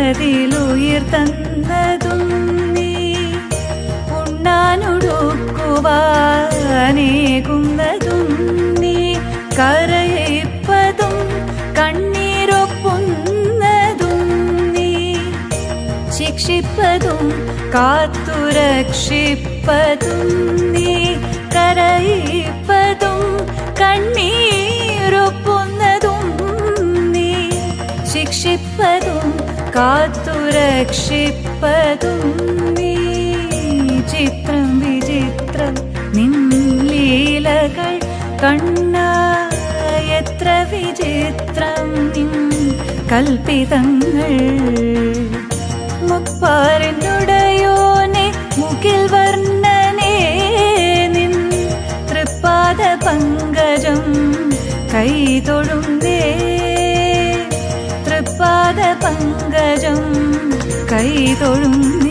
അതിലുയിർ തന്നതും നീ, ഉണ്ണാനൊടുക്കുവാനേകുന്നതും നീ, കരയിപ്പതും കണ്ണീരൊപ്പുന്നതും നീ, ശിക്ഷിപ്പതും കാത്തുരക്ഷിപ്പതും നീ, കരയിപ്പതും കണ്ണീരൊപ്പുന്നതും നീ, ശിക്ഷിപ്പതും കാത്തുരക്ഷിപ്പതും നീ. ചിത്രം വിചിത്രം നിൻ ലീലകൾ കണ്ണാ, എത്ര വിചിത്രം നിൻ കൽപ്പിതങ്ങൾ. മുപ്പാരിനുടയോനെ മുകിൽ വർണ്ണനേ, നിൻ തൃപ്പാദ പങ്കജം കൈതൊഴുന്നേ, തൃപ്പാദ പങ്കജം കൈതൊഴുന്നേ.